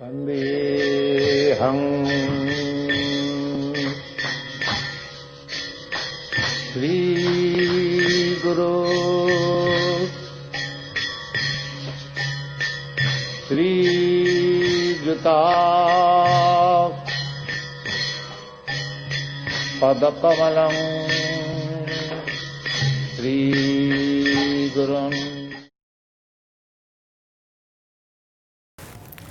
Vandeham Sri Guru Sri Juta Padakamalam Sri Gurun.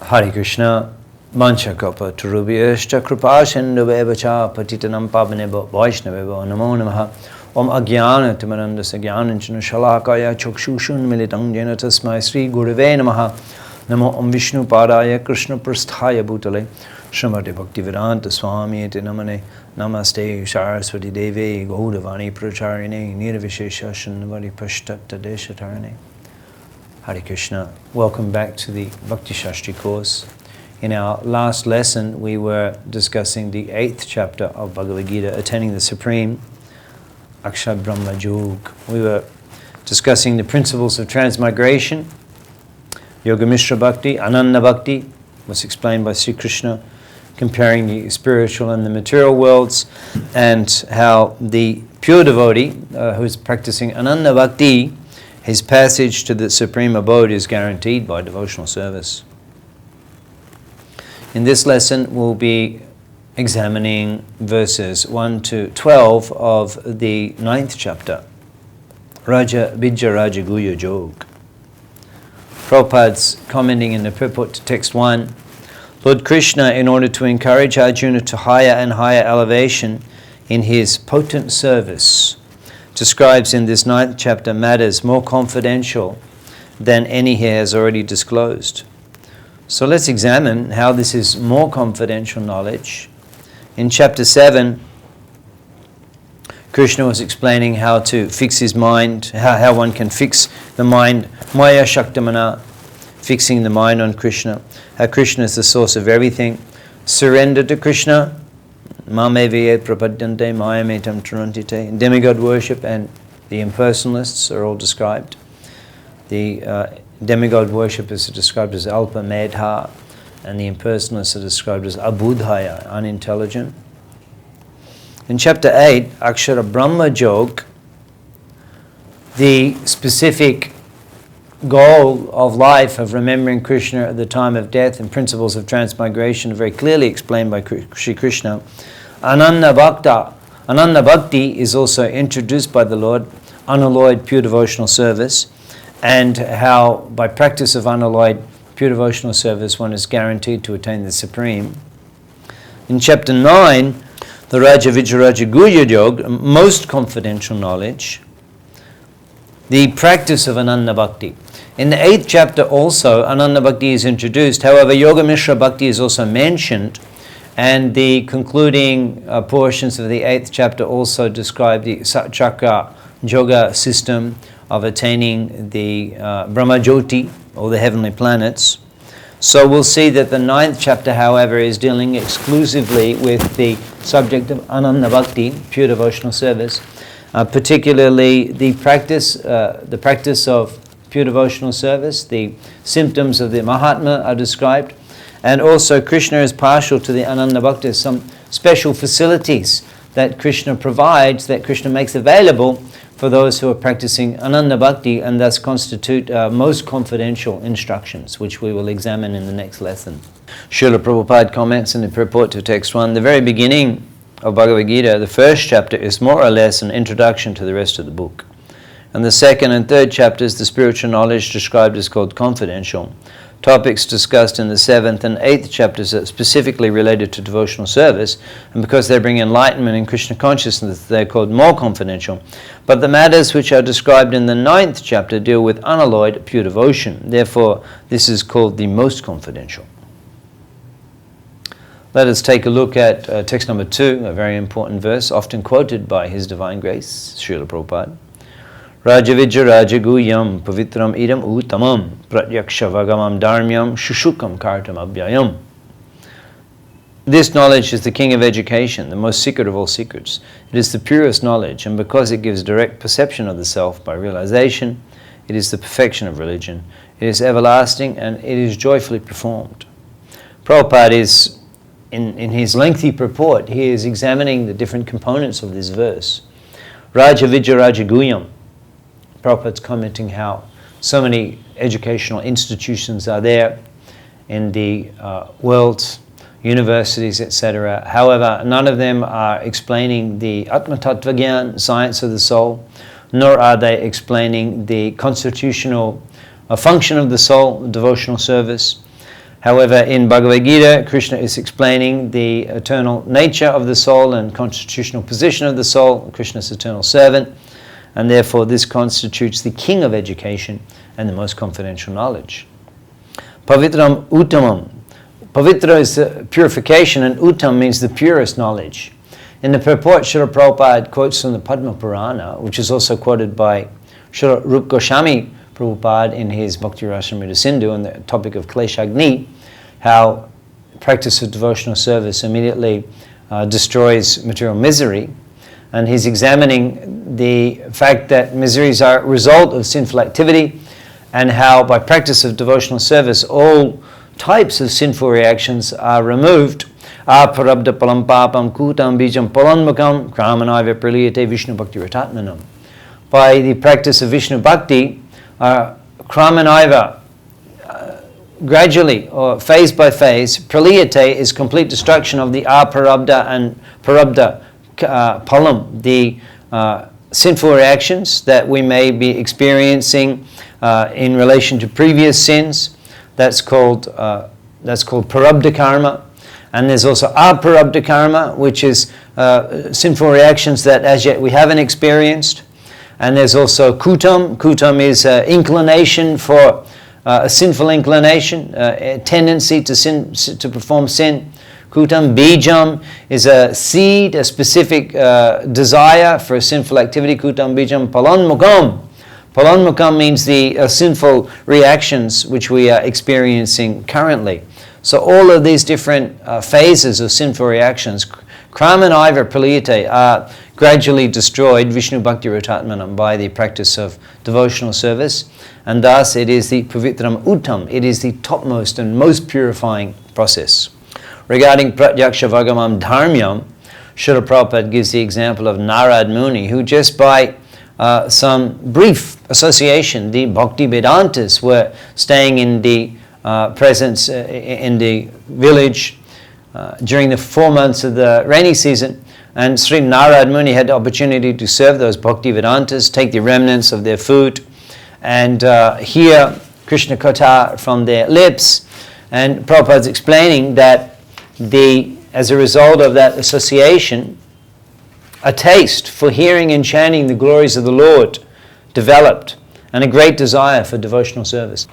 Hare Krishna, Mancha Kapa Turubhyashta Kripa Sindhuveva Cha Patitanam Pavanebha Vaishnaveva Namo Namaha Om Agyana Timaranda Sagyananchana Shalakaya Chakshushan Militang Jena Tasmai Sri Gurave Namaha Namo Om Vishnu Padaya Krishna Prasthaya Bhutale Srimati Bhaktivedanta Swami Iti Namane Namaste Saraswati Devi Gaudavani Pracharine Nirvishesha Shanvari Pashtatta Deshatarane. Hare Krishna. Welcome back to the Bhakti Shastri course. In our last lesson, we were discussing the 8th chapter of Bhagavad Gita, Attaining the Supreme, Akshar Brahma Yog. We were discussing the principles of transmigration, Yoga Mishra Bhakti, Ananda Bhakti was explained by Sri Krishna, comparing the spiritual and the material worlds, and how the pure devotee who is practicing Ananda Bhakti, his passage to the Supreme Abode is guaranteed by devotional service. In this lesson, we'll be examining verses 1 to 12 of the 9th chapter, Raja Vidya Raja Guhya Yoga. Prabhupada's commenting in the purport to text 1, Lord Krishna, in order to encourage Arjuna to higher and higher elevation in his potent service, describes in this 9th chapter matters more confidential than any he has already disclosed. So let's examine how this is more confidential knowledge. In chapter 7, Krishna was explaining how to fix his mind, how one can fix the mind, Maya Shaktamana, fixing the mind on Krishna, how Krishna is the source of everything. Surrender to Krishna, Mameviye prapadyante mayametam tarantite. Demigod worship and the impersonalists are all described. The demigod worshippers are described as alpa medha, and the impersonalists are described as abudhaya, unintelligent. In chapter 8, Akshara Brahma Yoga, the specific goal of life of remembering Krishna at the time of death and principles of transmigration are very clearly explained by Sri Krishna. Ananda Bhakti is also introduced by the Lord, unalloyed pure devotional service, and how by practice of unalloyed pure devotional service one is guaranteed to attain the Supreme. In chapter 9, the Raja Vidya Raja Guhya Yoga, most confidential knowledge, the practice of Ananda Bhakti. In the 8th chapter also, Ananda Bhakti is introduced. However, Yoga Mishra Bhakti is also mentioned, and the concluding portions of the 8th chapter also describe the Satchakra Yoga system of attaining the Brahma Jyoti, or the heavenly planets. So we'll see that the 9th chapter, however, is dealing exclusively with the subject of Ananda Bhakti, pure devotional service, particularly the practice of pure devotional service. The symptoms of the Mahatma are described, and also Krishna is partial to the Ananda Bhakti. Some special facilities that Krishna provides, that Krishna makes available for those who are practicing Ananda Bhakti, and thus constitute most confidential instructions, which we will examine in the next lesson. Srila Prabhupada comments in the purport to text 1, the very beginning of Bhagavad Gita, the first chapter is more or less an introduction to the rest of the book. And the 2nd and 3rd chapters, the spiritual knowledge described is called confidential. Topics discussed in the 7th and 8th chapters are specifically related to devotional service, and because they bring enlightenment in Krishna consciousness, they're called more confidential. But the matters which are described in the 9th chapter deal with unalloyed pure devotion. Therefore, this is called the most confidential. Let us take a look at text number 2, a very important verse, often quoted by His Divine Grace, Srila Prabhupada. Raja Vidya Raja Guhyam Pavitram Idam Uttamam Pratyaksha Vagamam Dharmyam Shushukam Kartam Abhyayam. This knowledge is the king of education, the most secret of all secrets. It is the purest knowledge, and because it gives direct perception of the self by realization, it is the perfection of religion. It is everlasting, and it is joyfully performed. Prabhupada is, in his lengthy purport, he is examining the different components of this verse. Raja Vijaya Raja Guyam. Prabhupada's commenting how so many educational institutions are there in the world, universities, etc. However, none of them are explaining the Atma Tattva Gyan, science of the soul, nor are they explaining the constitutional function of the soul, devotional service. However, in Bhagavad Gita, Krishna is explaining the eternal nature of the soul and constitutional position of the soul, Krishna's eternal servant, and therefore this constitutes the king of education and the most confidential knowledge. Pavitram Uttamam. Pavitra is purification, and Uttam means the purest knowledge. In the purport, Srila Prabhupada quotes from the Padma Purana, which is also quoted by Srila Rupa Goswami Prabhupada in his Bhakti Rasamrita Sindhu on the topic of Kleshagni, how practice of devotional service immediately destroys material misery. And he's examining the fact that miseries are a result of sinful activity, and how by practice of devotional service all types of sinful reactions are removed. Aparabdha palam papam kutam bijam palanmakam kramanaiva praliyate Vishnu bhakti ratatmanam. By the practice of Vishnu bhakti, kramanaiva, gradually or phase by phase, praliyate is complete destruction of the aparabdha and parabdha palam, the sinful reactions that we may be experiencing in relation to previous sins. That's called parabdha karma. And there's also aparabdha karma, which is sinful reactions that as yet we haven't experienced. And there's also kutam. Kutam is inclination for a sinful inclination, a tendency to perform sin. Kutam bijam is a seed, a specific desire for a sinful activity. Kutam bijam palanmukam. Palanmukam means the sinful reactions which we are experiencing currently. So all of these different phases of sinful reactions, kramanaiva praliyate, are gradually destroyed, Vishnu bhakti ratatmanam, by the practice of devotional service. And thus it is the pavitram uttam, it is the topmost and most purifying process. Regarding pratyaksha vagamam dharmyam, Srila Prabhupada gives the example of Narad Muni, who just by some brief association, the Bhakti Vedantas were staying in the presence in the village during the 4 months of the rainy season, and Sri Narad Muni had the opportunity to serve those Bhakti Vedantas, take the remnants of their food, and hear Krishna Katha from their lips. And Prabhupada's explaining that as a result of that association, a taste for hearing and chanting the glories of the Lord developed, and a great desire for devotional service.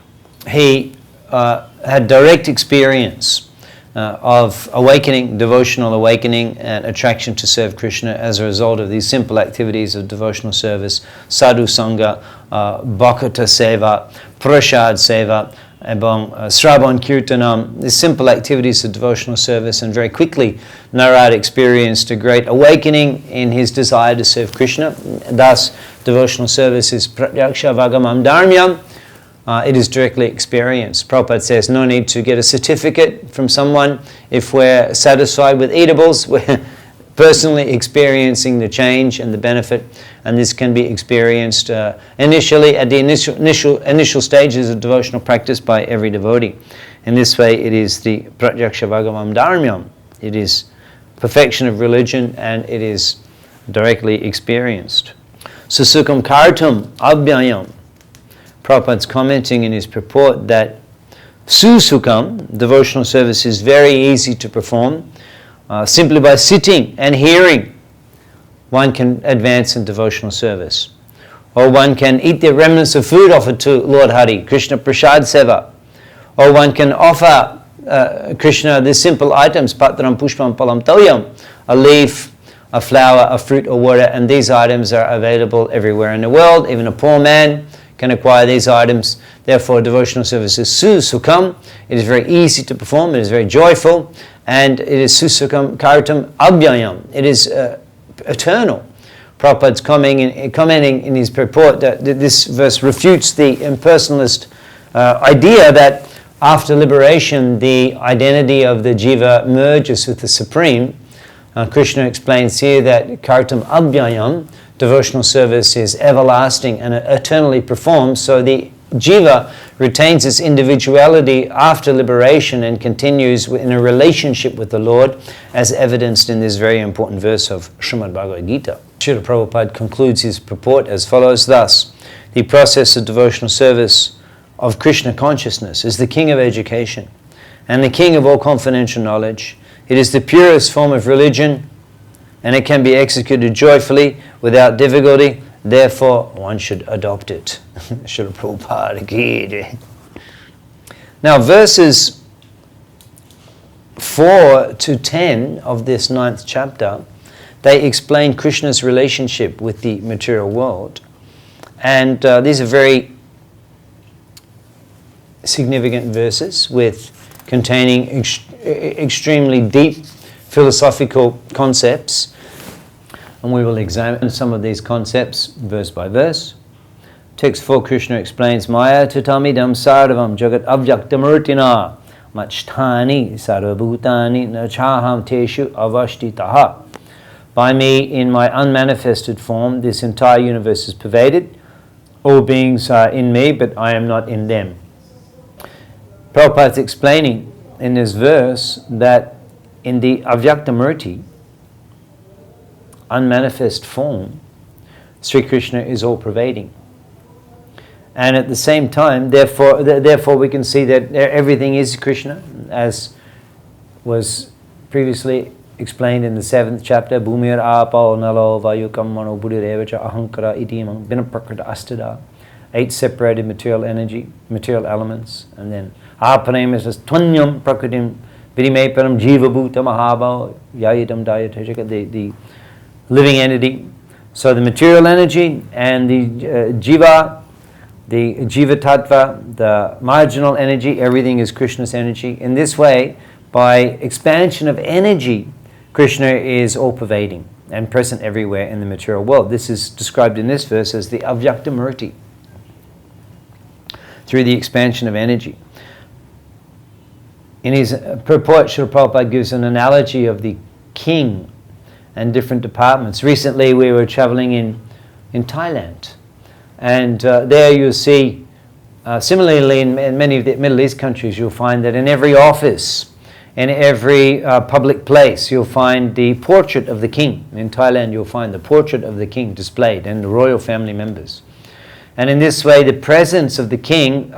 He had direct experience of awakening, devotional awakening, and attraction to serve Krishna as a result of these simple activities of devotional service: sadhu sangha, bhakta seva, prasad seva, ebong sravan kirtanam, these simple activities of devotional service. And very quickly Narad experienced a great awakening in his desire to serve Krishna. Thus devotional service is pratyaksha vagamam dharmyam. It is directly experienced. Prabhupada says no need to get a certificate from someone. If we're satisfied with eatables, we're personally experiencing the change and the benefit, and this can be experienced initially at the initial stages of devotional practice by every devotee. In this way, it is the pratyaksha vagamam dharmyam. It is perfection of religion, and it is directly experienced. Susukam kartum abhyayam. Prabhupada's commenting in his purport that susukam, devotional service, is very easy to perform. Simply by sitting and hearing, one can advance in devotional service. Or one can eat the remnants of food offered to Lord Hari, Krishna Prasad Seva. Or one can offer Krishna the simple items, patram pushpam palam talyam, a leaf, a flower, a fruit or water, and these items are available everywhere in the world. Even a poor man can acquire these items. Therefore, devotional service is susukam. It is very easy to perform. It is very joyful, and it is susukam kartam abhyayam. It is eternal. Prabhupada's commenting in his purport that this verse refutes the impersonalist idea that after liberation, the identity of the jiva merges with the Supreme. Krishna explains here that kartam abhyayam, devotional service, is everlasting and eternally performed, so the jiva retains its individuality after liberation and continues in a relationship with the Lord, as evidenced in this very important verse of Srimad Bhagavad Gita. Srila Prabhupada concludes his purport as follows: thus, the process of devotional service of Krishna consciousness is the king of education and the king of all confidential knowledge. It is the purest form of religion, and it can be executed joyfully without difficulty. Therefore, one should adopt it. Srila Prabhupada ki jai. Now, verses 4 to 10 of this 9th chapter, they explain Krishna's relationship with the material world. And these are very significant verses containing extremely deep philosophical concepts. And we will examine some of these concepts verse by verse. Text 4, Krishna explains, Maya tatamidam sarvam jagat avyaktamurtina machthani sarvabhutani nachaham teshu avashtitaha. By me, in my unmanifested form, this entire universe is pervaded. All beings are in me, but I am not in them. Prabhupada is explaining in this verse that in the Avyaktamurti, unmanifest form, Sri Krishna is all-pervading. And at the same time, therefore we can see that everything is Krishna, as was previously explained in the 7th chapter, Bhumir apo nalo vayukam mano buddhirevacha ahankara itimam vinaprakrita astada. 8 separated material elements, and then aparam is tvanyam prakritim vidimeparam jiva bhuta mahava yayitam dayateshaka, the living entity. So the material energy and the jiva tattva, the marginal energy, everything is Krishna's energy. In this way, by expansion of energy, Krishna is all-pervading and present everywhere in the material world. This is described in this verse as the Avyaktamurti, through the expansion of energy. In his purport, Srila Prabhupada gives an analogy of the king and different departments. Recently we were traveling in Thailand, and there you'll see, similarly in many of the Middle East countries, you'll find that in every office, in every public place, you'll find the portrait of the king. In Thailand you'll find the portrait of the king displayed and the royal family members. And in this way, the presence of the king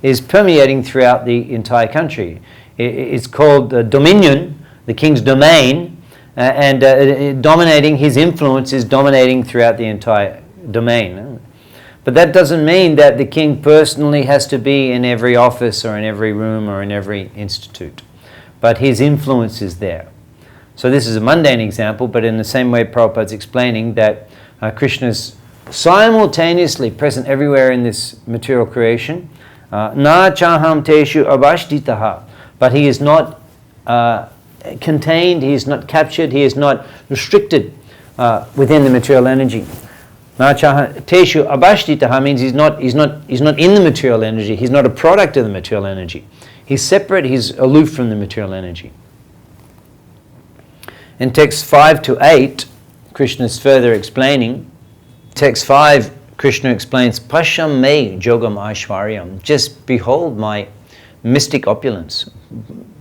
is permeating throughout the entire country. It's called dominion, the king's domain, and dominating, his influence is dominating throughout the entire domain. But that doesn't mean that the king personally has to be in every office or in every room or in every institute. But his influence is there. So this is a mundane example, but in the same way Prabhupada's explaining that Krishna's simultaneously present everywhere in this material creation. Na chaham teshu abashtitaha. But he is not contained, he is not captured, he is not restricted within the material energy. Na chaham teshu abashtitaha means he's not in the material energy, he's not a product of the material energy. He's separate, he's aloof from the material energy. In text 5 to 8, Krishna is further explaining. Text 5, Krishna explains, Pasham me jogam aishwaryam. Just behold my mystic opulence.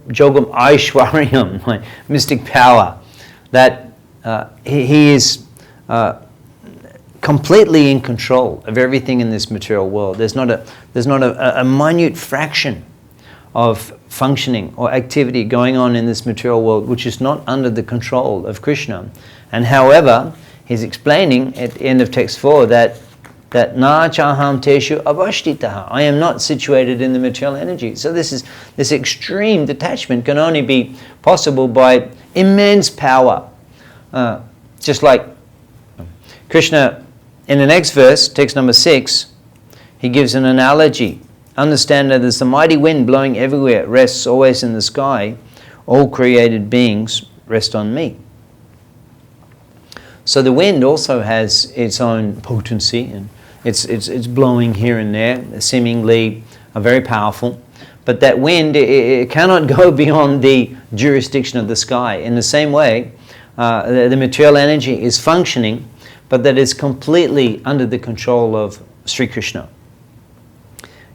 Jogam aishwaryam, my mystic power. That he is completely in control of everything in this material world. There's not a minute fraction of functioning or activity going on in this material world which is not under the control of Krishna. And however, he's explaining at the end of text 4 that na chaham teshu avashtitaha. I am not situated in the material energy. So this extreme detachment can only be possible by immense power. Just like Krishna in the next verse, text number 6, he gives an analogy. Understand that as the mighty wind blowing everywhere rests always in the sky, all created beings rest on me. So the wind also has its own potency, and it's blowing here and there, seemingly very powerful. but that wind, it cannot go beyond the jurisdiction of the sky. In the same way, the material energy is functioning, but that is completely under the control of Sri Krishna.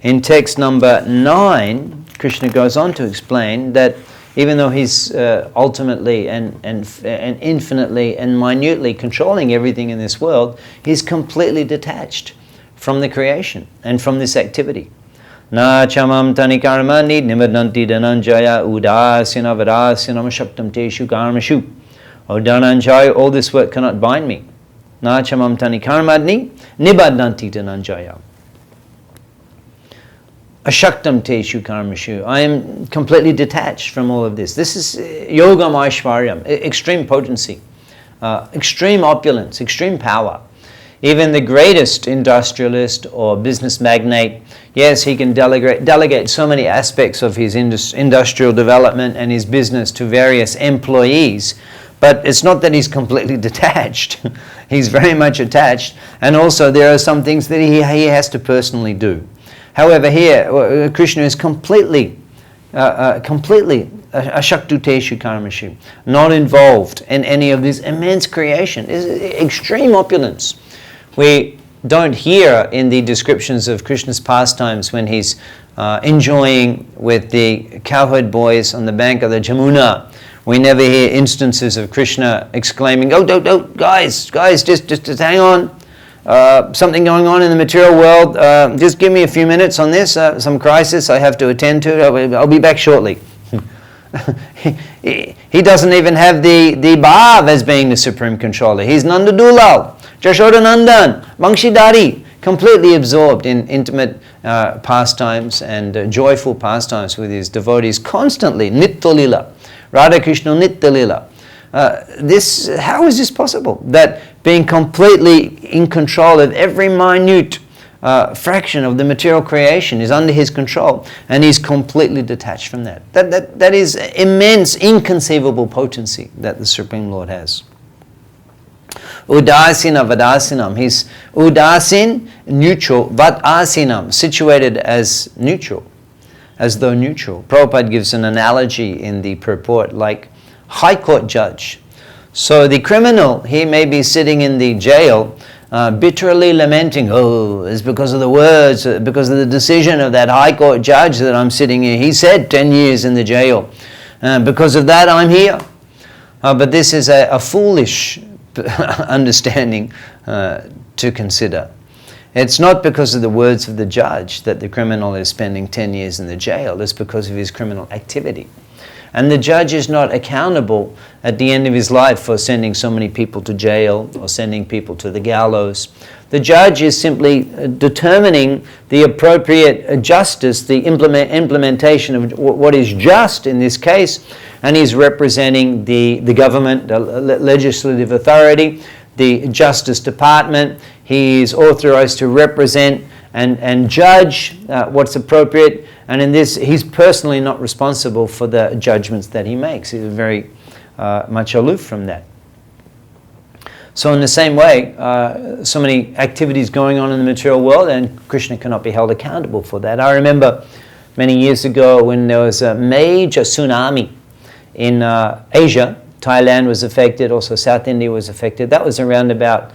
In text number 9, Krishna goes on to explain that even though he's ultimately and infinitely and minutely controlling everything in this world, he's completely detached from the creation and from this activity. Na chamam tani karmani nivadanti dhananjaya udasina vadasina shaktam teshu karmashu. O Dhananjaya, all this work cannot bind me. Na chamam tani karmadni nibadanti dhananjaya. Ashaktam teshu karmashu. I am completely detached from all of this. This is yogam aishvaryam, extreme potency, extreme opulence, extreme power. Even the greatest industrialist or business magnate, yes, he can delegate so many aspects of his industrial development and his business to various employees, but it's not that he's completely detached. He's very much attached, and also there are some things that he has to personally do. However, here Krishna is completely ashaktuteshu karmashu, not involved in any of this immense creation. It's extreme opulence. We don't hear in the descriptions of Krishna's pastimes when he's enjoying with the cowherd boys on the bank of the Jamuna. We never hear instances of Krishna exclaiming, "Oh, guys, just hang on. Something going on in the material world. Just give me a few minutes on this. Some crisis I have to attend to. I'll be back shortly." He doesn't even have the Bhav as being the supreme controller. He's Nanda Dulal, Jashoda Nandan, Bangshidhari, completely absorbed in intimate pastimes and joyful pastimes with his devotees constantly. Nitya Lila, Radha Krishna Nitya Lila. How is this possible? That being completely in control of every minute fraction of the material creation is under his control, and he's completely detached from that. That is immense, inconceivable potency that the Supreme Lord has. Udasina Vadasinam. He's Udasin, neutral, Vadasinam, situated as neutral, as though neutral. Prabhupada gives an analogy in the purport like High Court judge. So the criminal, he may be sitting in the jail bitterly lamenting, "Oh, it's because of the words, because of the decision of that High Court judge that I'm sitting here. He said 10 years in the jail. Because of that, I'm here." But this is a foolish understanding to consider. It's not because of the words of the judge that the criminal is spending 10 years in the jail. It's because of his criminal activity. And the judge is not accountable at the end of his life for sending so many people to jail or sending people to the gallows. The judge is simply determining the appropriate justice, the implementation of what is just in this case, and he's representing the government, the legislative authority, the Justice Department. He is authorized to represent and judge what's appropriate, and in this, he's personally not responsible for the judgments that he makes. He's very much aloof from that. So in the same way, so many activities going on in the material world, and Krishna cannot be held accountable for that. I remember many years ago when there was a major tsunami in Asia. Thailand was affected, also South India was affected. That was around about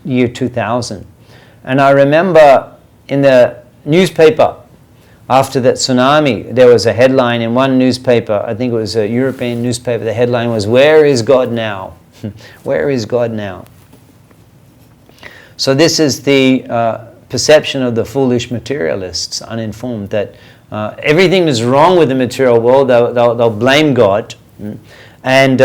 year 2000. And I remember in the newspaper, after that tsunami, there was a headline in one newspaper, I think it was a European newspaper, the headline was, "Where is God now?" Where is God now? So this is the perception of the foolish materialists, uninformed, that everything is wrong with the material world, they'll blame God. And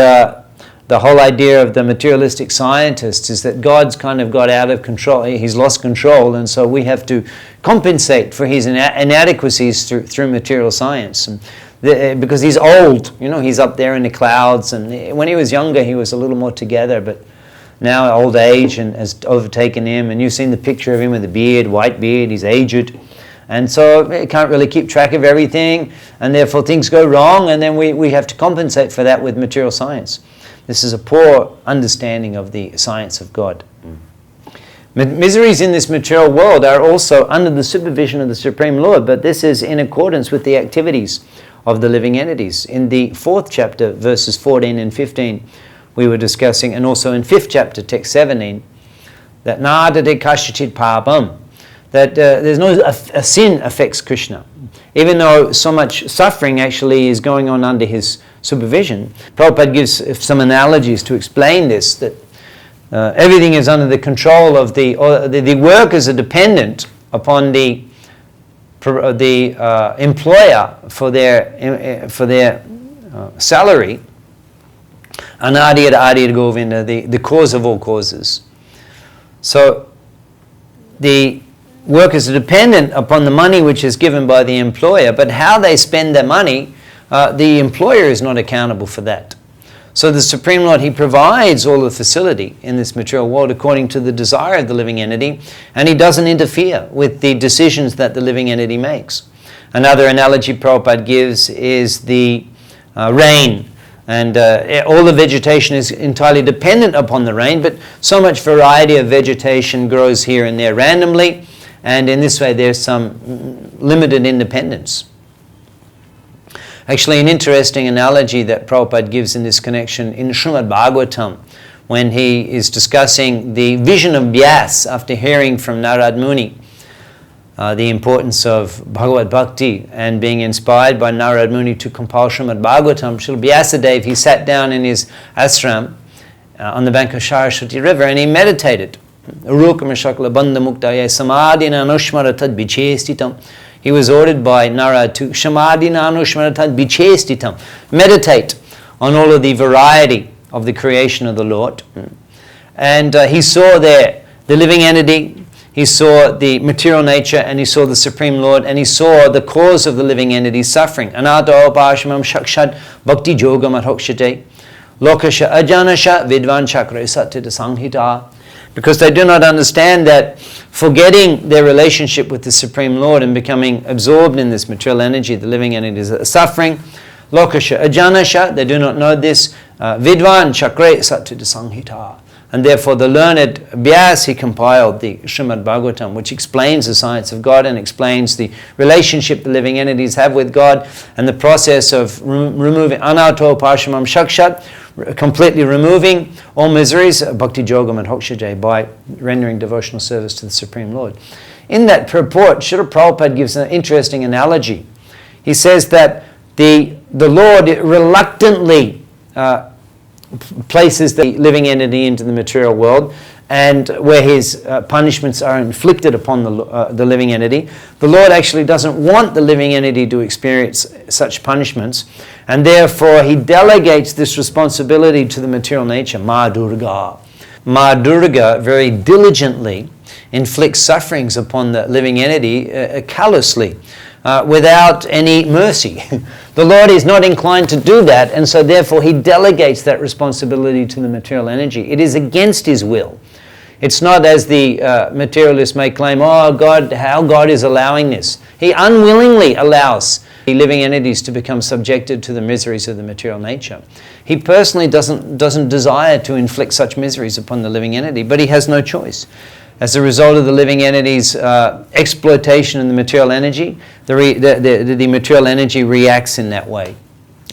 the whole idea of the materialistic scientists is that God's kind of got out of control. He's lost control, and so we have to compensate for his inadequacies through material science. And because he's old, he's up there in the clouds, and when he was younger he was a little more together, but now old age has overtaken him, and you've seen the picture of him with a beard, white beard, he's aged. And so he can't really keep track of everything, and therefore things go wrong, and then we have to compensate for that with material science. This is a poor understanding of the science of God. Miseries in this material world are also under the supervision of the Supreme Lord, but this is in accordance with the activities of the living entities. In the 4th chapter, verses 14 and 15, we were discussing, and also in 5th chapter, text 17, that nadade kashachit papam, that there's no a sin affects Krishna. Even though so much suffering actually is going on under his supervision, Prabhupada gives some analogies to explain this, that everything is under the control of the workers are dependent upon the employer for their salary. Anadiyad Adiyad Govinda, the cause of all causes. So the workers are dependent upon the money which is given by the employer, but how they spend their money, the employer is not accountable for that. So the Supreme Lord, he provides all the facility in this material world according to the desire of the living entity, and he doesn't interfere with the decisions that the living entity makes. Another analogy Prabhupada gives is the rain, and all the vegetation is entirely dependent upon the rain, but so much variety of vegetation grows here and there randomly, and in this way there's some limited independence. Actually, an interesting analogy that Prabhupada gives in this connection in Srimad Bhagavatam, when he is discussing the vision of Vyas after hearing from Narad Muni, the importance of Bhagavad Bhakti and being inspired by Narad Muni to compile Srimad Bhagavatam. Srila Vyasadeva, he sat down in his ashram on the bank of Saraswati River and he meditated. He was ordered by Narad to Shamadina Anushmaratat Bichestitam, meditate on all of the variety of the creation of the Lord. And he saw there the living entity, he saw the material nature, and he saw the Supreme Lord, and he saw the cause of the living entity suffering. Anato Upashamam Shakshad Bhakti Jogam Adhokshate Lokasha Ajanasha Vidvan Chakra Satya Sanghita. Because they do not understand that forgetting their relationship with the Supreme Lord and becoming absorbed in this material energy, the living entities are suffering. Lokasha ajanasha, they do not know this. Vidvan chakre satya sanghita. And therefore the learned Vyas, he compiled the Srimad Bhagavatam, which explains the science of God and explains the relationship the living entities have with God and the process of removing anato pashamam shakshat, completely removing all miseries, bhakti jogam and hokshajay, by rendering devotional service to the Supreme Lord. In that purport, Srila Prabhupada gives an interesting analogy. He says that the Lord reluctantly places the living entity into the material world, and where his punishments are inflicted upon the living entity, the Lord actually doesn't want the living entity to experience such punishments, and therefore he delegates this responsibility to the material nature, Ma Durga. Ma Durga very diligently inflicts sufferings upon the living entity callously, without any mercy. The Lord is not inclined to do that, and so therefore he delegates that responsibility to the material energy. It is against his will. It's not as the materialists may claim, oh God, how God is allowing this. He unwillingly allows the living entities to become subjected to the miseries of the material nature. He personally doesn't desire to inflict such miseries upon the living entity, but he has no choice. As a result of the living entity's exploitation in the material energy, the material energy reacts in that way.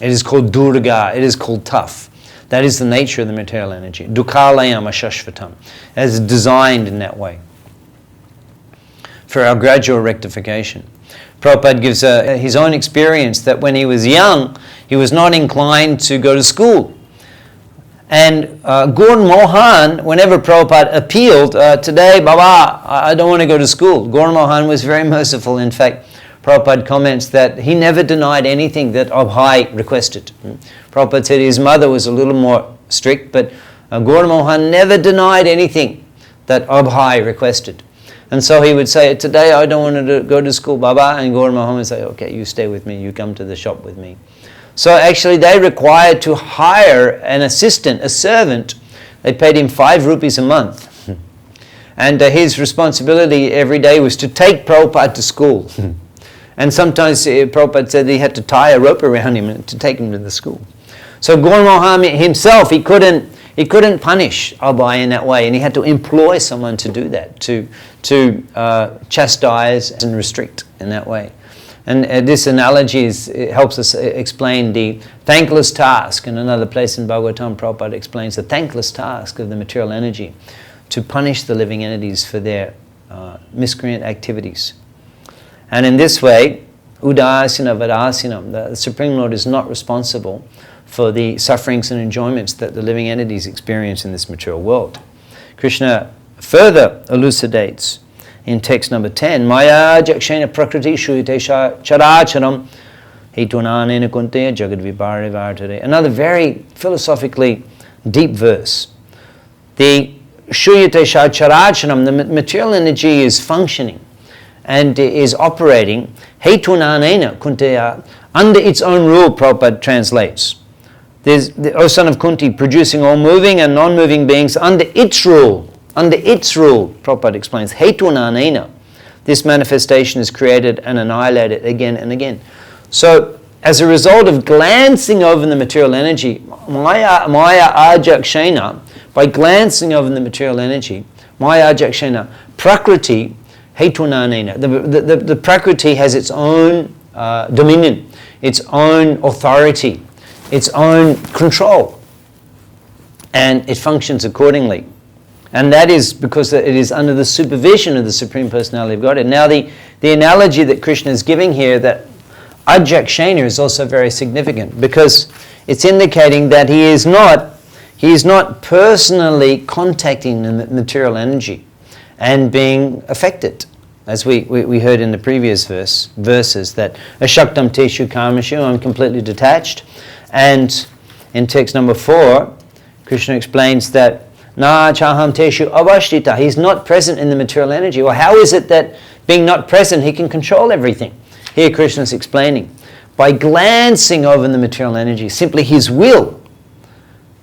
It is called Durga, it is called tough. That is the nature of the material energy. Dukhalayam ashashvatam, as designed in that way for our gradual rectification. Prabhupada gives his own experience that when he was young, he was not inclined to go to school. And Gaur Mohan, whenever Prabhupada appealed, today, Baba, I don't want to go to school. Gaur Mohan was very merciful. In fact, Prabhupada comments that he never denied anything that Abhai requested. Prabhupada said his mother was a little more strict, but Gaur Mohan never denied anything that Abhai requested. And so he would say, today I don't want to go to school, Baba, and Gaur Mohan would say, okay, you stay with me, you come to the shop with me. So actually they required to hire an assistant, a servant. They paid him 5 rupees a month. And his responsibility every day was to take Prabhupada to school. And sometimes Prabhupada said he had to tie a rope around him to take him to the school. So Gaur Mohan himself, he couldn't He couldn't punish Abhay in that way, and he had to employ someone to do that, to chastise and restrict in that way. And this analogy it helps us explain the thankless task. In another place in Bhagavatam, Prabhupada explains the thankless task of the material energy to punish the living entities for their miscreant activities. And in this way, Udasina Vadasinam, the Supreme Lord is not responsible for the sufferings and enjoyments that the living entities experience in this material world. Krishna further elucidates in text number 10, Maya jakshena prakriti shuyate characharam hetunanena kunteya jagadvipare vartare. Another very philosophically deep verse. The shuyate characharam, the material energy is functioning and is operating hetunanena kunteya, under its own rule, Prabhupada translates. There's the O son of Kunti producing all moving and non-moving beings under its rule. Under its rule, Prabhupada explains, hetunanena, this manifestation is created and annihilated again and again. So, as a result of glancing over the material energy, Maya ajakshena, by glancing over the material energy, Maya ajakshena, Prakriti hetunanena, the Prakriti has its own dominion, its own authority, its own control, and it functions accordingly. And that is because it is under the supervision of the Supreme Personality of Godhead. Now the analogy that Krishna is giving here, that ajakshena, is also very significant because it's indicating that he is not personally contacting the material energy and being affected. As we heard in the previous verses, that ashaktam teshu karmashu, I'm completely detached. And in text number 4, Krishna explains that na chaham teshu avashtita, he's not present in the material energy. Well, how is it that being not present, he can control everything? Here Krishna is explaining, by glancing over the material energy, simply his will,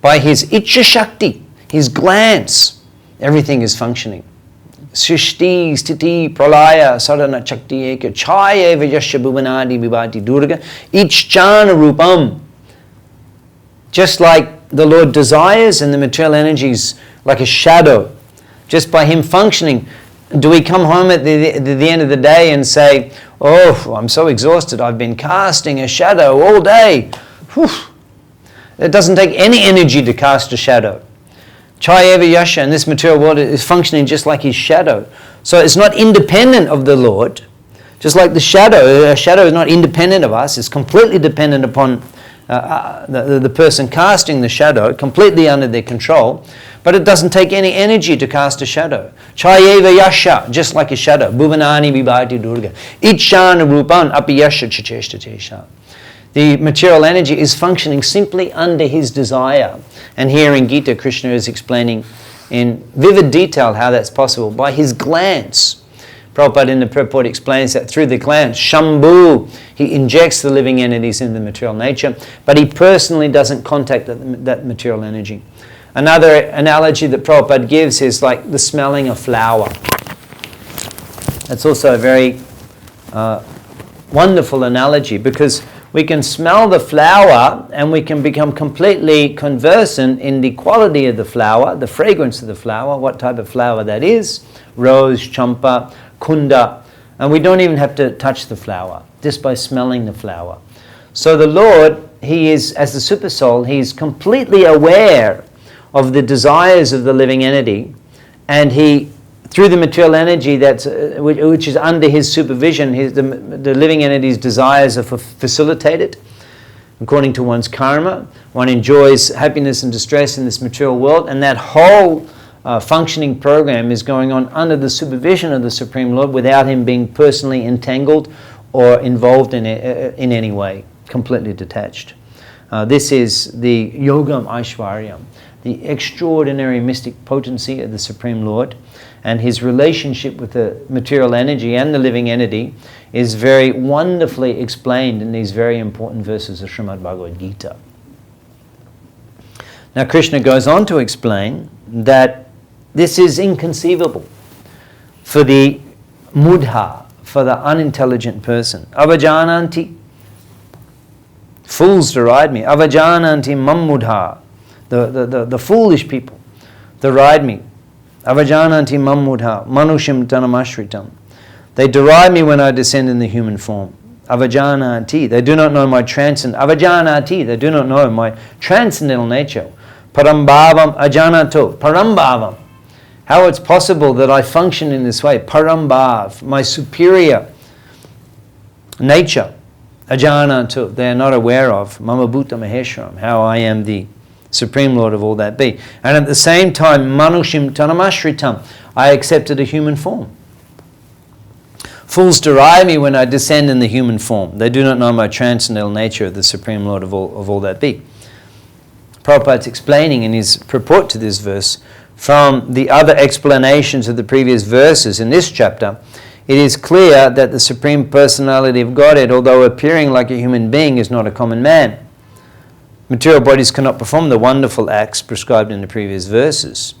by his ichcha shakti, his glance, everything is functioning. Srishti, Sthiti, Pralaya, Sadhana, Chakti, Eka, Chaya, Vajasya, Bhuvanadi, Vibhati, Durga, Ichchana Rupam. Just like the Lord desires and the material energies like a shadow, just by him functioning, do we come home at the end of the day and say, oh, I'm so exhausted, I've been casting a shadow all day. Whew. It doesn't take any energy to cast a shadow. Chayeva Yasha, and this material world is functioning just like his shadow. So it's not independent of the Lord. Just like the shadow, a shadow is not independent of us, it's completely dependent upon the person casting the shadow, completely under their control, but it doesn't take any energy to cast a shadow. Chayeva Yasha, just like a shadow. Bhuvanani Vibhati Durga. Ichchana Rupan Api Yasha Chacheshta Chesha. The material energy is functioning simply under his desire. And here in Gita, Krishna is explaining in vivid detail how that's possible. By his glance. Prabhupada in the purport explains that through the glance, Shambhu, he injects the living entities into the material nature, but he personally doesn't contact that material energy. Another analogy that Prabhupada gives is like the smelling of flour. That's also a very wonderful analogy, because we can smell the flower and we can become completely conversant in the quality of the flower, the fragrance of the flower, what type of flower that is, rose, champa, kunda, and we don't even have to touch the flower, just by smelling the flower. So the Lord, he is, as the super soul, he's completely aware of the desires of the living entity, and he, through the material energy that's which is under his supervision, the living entity's desires are facilitated according to one's karma. One enjoys happiness and distress in this material world, and that whole functioning program is going on under the supervision of the Supreme Lord without him being personally entangled or involved in any way, completely detached. This is the Yogam Aishwaryam, the extraordinary mystic potency of the Supreme Lord, and his relationship with the material energy and the living entity is very wonderfully explained in these very important verses of Srimad Bhagavad Gita. Now Krishna goes on to explain that this is inconceivable for the mudha, for the unintelligent person. Avajananti, fools deride me. Avajananti mam mudha, the foolish people, deride me. Avajananti mammudha manushim tanamashritam. They deride me when I descend in the human form. Avajanati, they do not know my Avajanati, they do not know my transcendental nature. Parambhavam ajanato, parambhavam. How it's possible that I function in this way. Parambhav, my superior nature. Ajanato, they are not aware of. Mama Bhuta Maheshwaram, how I am the Supreme Lord of all that be. And at the same time, Manushim Tanamashritam, I accepted a human form. Fools deride me when I descend in the human form. They do not know my transcendental nature of the Supreme Lord of all that be. Prabhupada's explaining in his purport to this verse, from the other explanations of the previous verses in this chapter, it is clear that the Supreme Personality of Godhead, although appearing like a human being, is not a common man. Material bodies cannot perform the wonderful acts prescribed in the previous verses.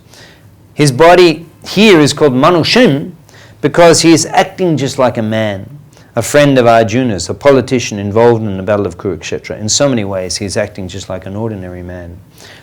His body here is called Manushim because he is acting just like a man, a friend of Arjuna's, a politician involved in the battle of Kurukshetra. In so many ways, he is acting just like an ordinary man.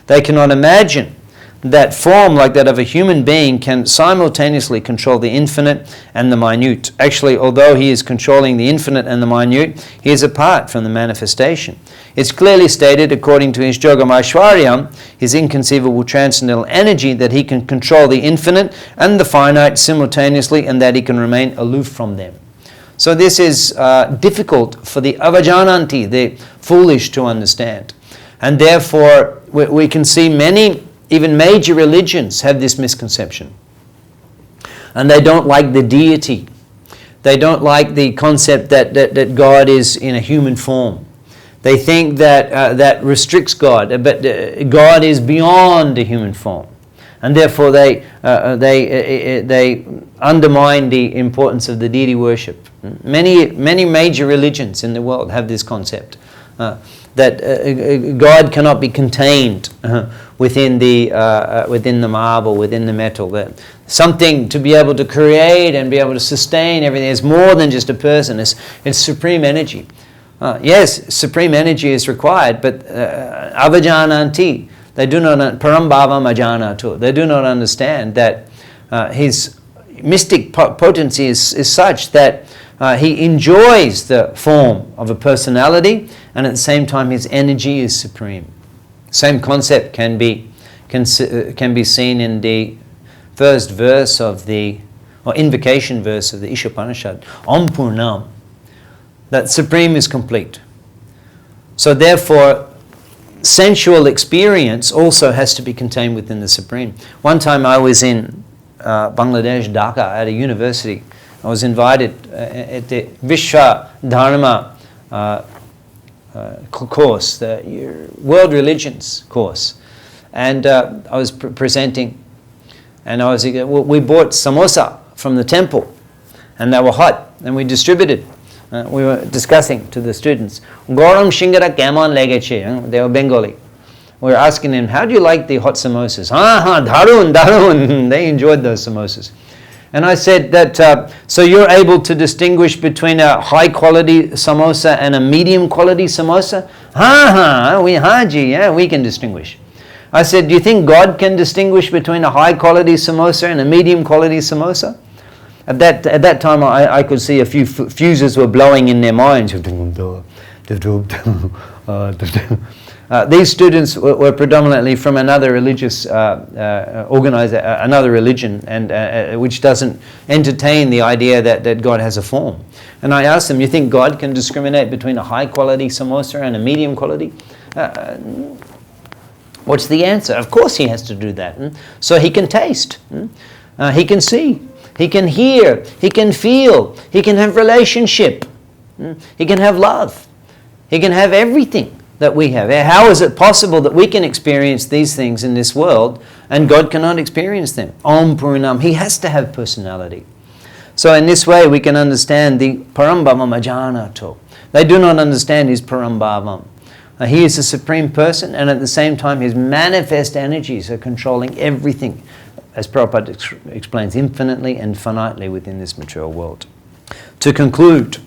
They cannot imagine that form like that of a human being can simultaneously control the infinite and the minute. Actually, although he is controlling the infinite and the minute, he is apart from the manifestation. It's clearly stated, according to his Yogam Aishwaryam, his inconceivable transcendental energy, that he can control the infinite and the finite simultaneously, and that he can remain aloof from them. So this is difficult for the avajananti, the foolish, to understand. And therefore, we can see many, even major religions have this misconception. And they don't like the deity. They don't like the concept that God is in a human form. They think that that restricts God, but God is beyond a human form. And therefore they undermine the importance of the deity worship. Many major religions in the world have this concept. That God cannot be contained within the marble, within the metal. That something to be able to create and be able to sustain everything is more than just a person. It's supreme energy. Yes, supreme energy is required, but avajananti, they do not parambhavam ajanato. They do not understand that his mystic potency is such that he enjoys the form of a personality, and at the same time his energy is supreme. Same concept can be seen in the first verse of invocation verse of the Ishopanishad, Om Purnam, that supreme is complete. So therefore, sensual experience also has to be contained within the supreme. One time I was in Bangladesh, Dhaka, at a university. I was invited at the Vishwa Dharma course, the World Religions course. And I was presenting, and we bought samosa from the temple, and they were hot, and we distributed. We were discussing to the students, Goram Shingara Kamon Legeche, they were Bengali. We were asking them, how do you like the hot samosas? Dharun. They enjoyed those samosas. And I said that, so you're able to distinguish between a high quality samosa and a medium quality samosa? We can distinguish. I said, do you think God can distinguish between a high quality samosa and a medium quality samosa? At that time, I could see a few fuses were blowing in their minds. These students were predominantly from another religious another religion, and which doesn't entertain the idea that God has a form. And I asked them, you think God can discriminate between a high quality samosa and a medium quality? What's the answer? Of course he has to do that. So he can taste, he can see, he can hear, he can feel, he can have relationship, he can have love, he can have everything that we have. How is it possible that we can experience these things in this world and God cannot experience them? Om Purnam, he has to have personality. So in this way we can understand the Parambhavam Ajanato. They do not understand his Parambhavam. He is a supreme person, and at the same time his manifest energies are controlling everything, as Prabhupada explains, infinitely and finitely within this material world. To conclude,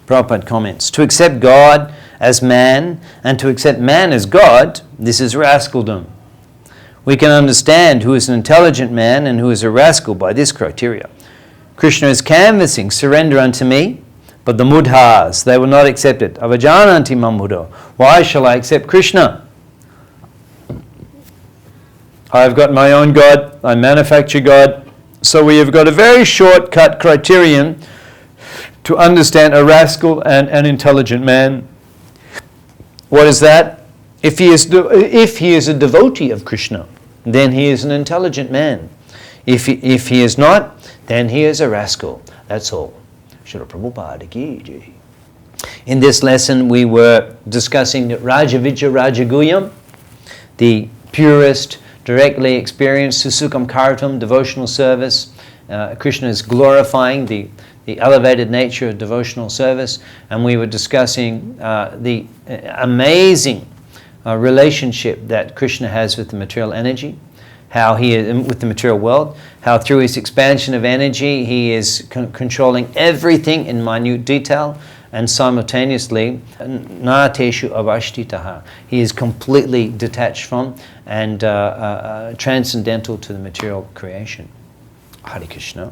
Prabhupada comments, to accept God as man and to accept man as God, this is rascaldom. We can understand who is an intelligent man and who is a rascal by this criteria. Krishna is canvassing, surrender unto me, but the mudhas, they will not accept it. Avajananti mamudo. Why shall I accept Krishna? I've got my own God, I manufacture God. So we have got a very shortcut criterion to understand a rascal and an intelligent man. What is that? If he is a devotee of Krishna, then he is an intelligent man. If he is not, then he is a rascal. That's all. Srila Prabhupada ki jai. In this lesson we were discussing Rajavidya Rajaguyam, the purest, directly experienced Susukam Kartam, devotional service. Krishna is glorifying the elevated nature of devotional service, and we were discussing the amazing relationship that Krishna has with the material energy, how he is with the material world, how through his expansion of energy he is controlling everything in minute detail, and simultaneously nateshu avashtitaha, he is completely detached from and transcendental to the material creation. Hare Krishna.